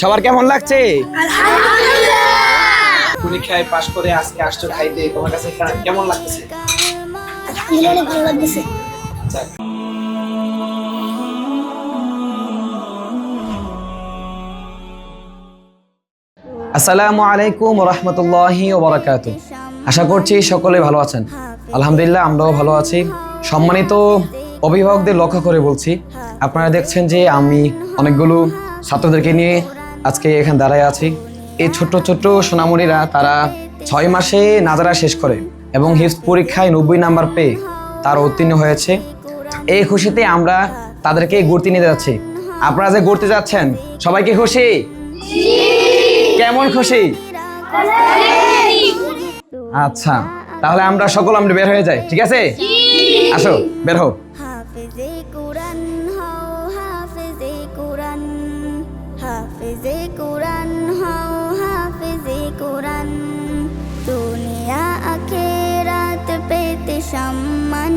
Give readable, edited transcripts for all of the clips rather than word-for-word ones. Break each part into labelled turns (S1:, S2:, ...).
S1: সবার কেমন লাগছে?
S2: আলহামদুলিল্লাহ।
S1: পরীক্ষায় পাশ করে আজকে আসছো খাইতে, তোমার কাছে কেমন লাগতেছে?
S2: অনেক ভালো লাগতেছে।
S1: যাক। আসসালামু আলাইকুম ওয়া রাহমাতুল্লাহি ওয়া বারাকাতুহু। আশা করছি সকলে ভালো আছেন। আলহামদুলিল্লাহ আমরাও ভালো আছি। সম্মানিত অভিভাবকদের লক্ষ্য করে বলছি, আপনারা দেখছেন যে আমি অনেকগুলো ছাত্রদেরকে নিয়ে আজকে এখানে দাঁড়ায় আছি। এই ছোট্ট ছোট্ট সোনামণিরা তারা 6 মাসে নাজারা শেষ করে এবং হিফজ পরীক্ষায় 90 নাম্বার পেয়ে তারা উত্তীর্ণ হয়েছে। এই খুশিতে আমরা তাদেরকে ঘুরতে নিয়ে যাচ্ছি। আপনারা যে ঘুরতে যাচ্ছেন সবাইকে খুশি? কেমন খুশি? আচ্ছা, তাহলে আমরা বের হয়ে যাই, ঠিক আছে? আসো, বের হও।
S3: হাফেজে কুরআন হও, হাফেজে কুরআন, হাফেজে কুরআন হও, হাফেজে কুরআন, দুনিয়া আখিরাত পেতে সম্মান।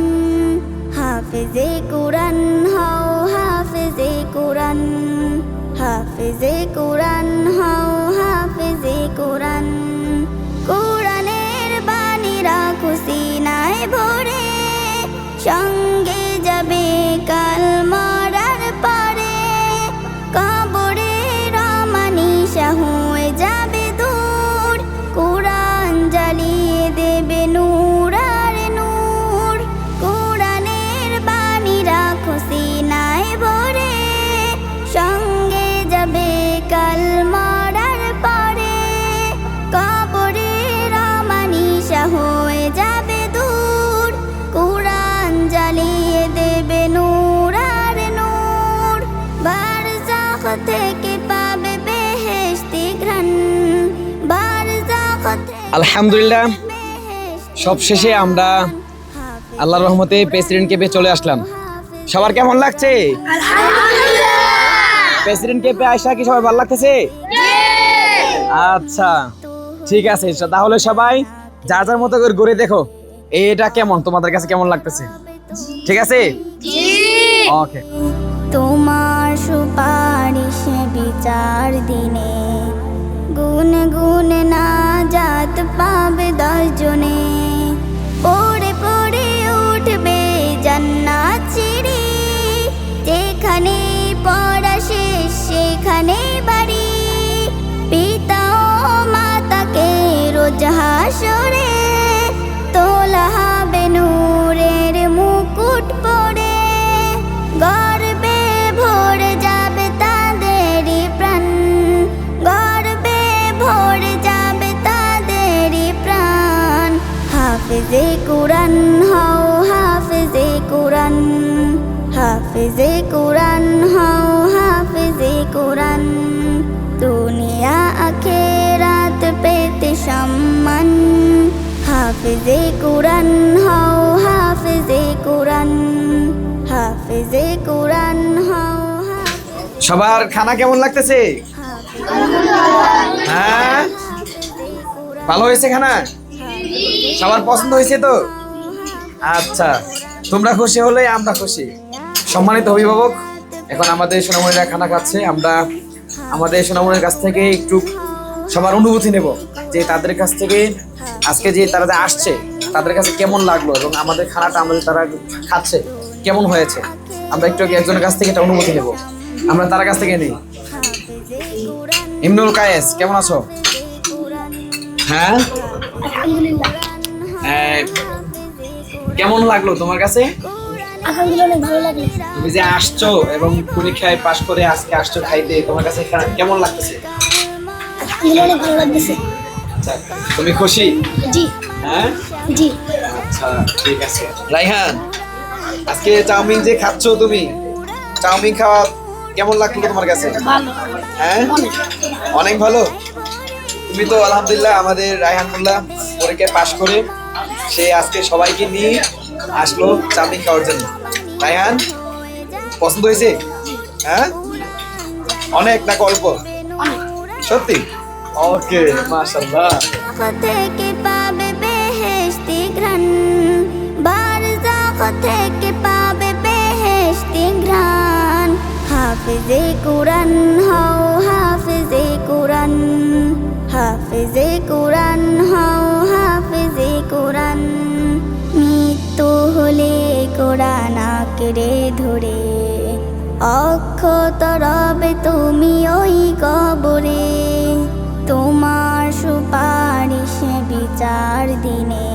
S3: হাফেজে কুরআন হও, হাফেজে কুরআন, হাফেজে কুরআন হও, হাফেজে কুরআন, কুরআনের বাণী রাখো সিনায় ভরে, সঙ্গে যাবে কাল মরার পরে, কবরে রমানিশা হয়ে যাবে দূর, কুরআন জ্বালিয়ে দেবে নূর আর নূর, কুরআনের বাণী রাখো সিনায় ভরে, সঙ্গে যাবে কাল মরার পরে, কবরে রমানিশা হয়ে যাবে দূর, কুরআন জ্বালিয়ে দেবে নূর আর নূর, বারজাখ থেকে পাবে বেহেশতি ঘ্রাণ, বারজাখ থেকে
S1: আলহামদুলিল্লাহ,
S3: বেহেশতি
S1: সবশেষে আমরা আল্লাহর রহমতে প্রেসিডেন্টকে পেয়ে চলে আসলাম। সবার কেমন লাগছে?
S2: আলহামদুলিল্লাহ।
S1: প্রেসিডেন্টকে পেয়ে আইসা কি সবাই ভালো লাগতেছে? আচ্ছা, ঠিক আছে। তাহলে সবাই যার যার মতো করে ঘুরে দেখো এটা কেমন, তোমাদের কাছে কেমন লাগতেছে, ঠিক আছে? ওকে।
S3: তোমার সুপারিশ বিচার দিনে, গুন গুন না জাত পাবে 10 জনে, পড়ে পড়ে উঠবে জান্নাত সিঁড়ি, যেখানে পড়া শেষ সেখানে বাড়ি, পিতা ও মাতাকে রোজ হাসরে তোলা হবে নূরের মুকুট পরে, গর্বে ভরে যাবে তাদেরই প্রাণ, গর্বে ভরে যাবে তাদেরই প্রাণ। হাফেজে কুরআন হও, হাফেজে কুরআন, হাফেজে কুরআন হও, হাফেজে কুরআন, দুনিয়া আখিরাত পেতে সম্মান। হাফেজে কুরআন হও, হাফেজে কুরআন, হাফেজে কুরআন হও।
S1: সবার খানা কেমন লাগতেছে? হ্যাঁ, ভালো হয়েছে খানা? সবার পছন্দ হয়েছে তো? আচ্ছা, তোমরা খুশি হলে আমরা খুশি। সম্মানিত অভিভাবক, এখন আমাদের সোনামণিরা খানা খাচ্ছে। আমরা আমাদের সোনামণির কাছ থেকে একটু সবার অনুভূতি নেব যে তাদের কাছ থেকে আজকে যে তারা যে আসছে তাদের কাছে কেমন লাগলো এবং আমাদের খানাটা আমাদের তারা খাচ্ছে কেমন হয়েছে। আমরা একটু একজনের কাছ থেকে একটা অনুভূতি নেব। আমরা তার কাছ থেকে নিই। ইমনুল কায়েস, কেমন আছো? হ্যাঁ,
S2: আলহামদুলিল্লাহ।
S1: কেমন লাগলো তোমার কাছে?
S2: আলহামদুলিল্লাহ, অনেক ভালো লাগলো।
S1: তুমি যে আসছো এবং পরীক্ষায় পাশ করে আজকে আসছো খাইতে, তোমার কাছে কেমন লাগতেছে?
S2: আলহামদুলিল্লাহ, অনেক ভালো লাগতেছে।
S1: আচ্ছা, তুমি খুশি?
S2: জি
S1: হ্যাঁ,
S2: জি।
S1: আচ্ছা, ঠিক আছে। রাইহান, আজকে চাউমিন যে খাচ্ছো তুমি, চাউমিন খাওয়া কেমন লাগলো তোমার কাছে?
S2: ভালো।
S1: হ্যাঁ, অনেক ভালো। তুমি তো আলহামদুলিল্লাহ আমাদের রায়হান মোল্লা পরীক্ষায় পাশ করে সে আজকে সবাইকে নিয়ে আসলো চাউমিন খাওয়ার জন্য। রায়হান, পছন্দ হয়েছে? হ্যাঁ, অনেক না অল্প? সত্যি? ওকে, মাশাআল্লাহ।
S3: থেকে পাবে বেহেশতি ঘ্রাণ, বারজাখ থেকে পাবে বেহেশতি ঘ্রাণ। হাফেজে কুরআন হও, হাফেজে হাফেজে কোরআন, হাফেজে কোরআন হও হাফেজে কোরআন। মৃত্যু হলে কোরআন আঁকড়ে ধরে অক্ষত রবে তুমি ওই কবরে। তোমার সুপারিশ বিচার দিনে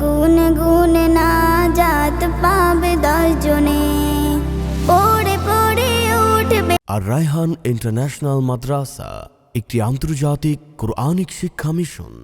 S3: গুন গুন নাজাত পাবে 10 জনে। পড়ে পড়ে উঠবে
S4: আর রায়হান ইন্টারন্যাশনাল মাদ্রাসা একটি আন্তর্জাতিক কোরআনিক শিক্ষা মিশন।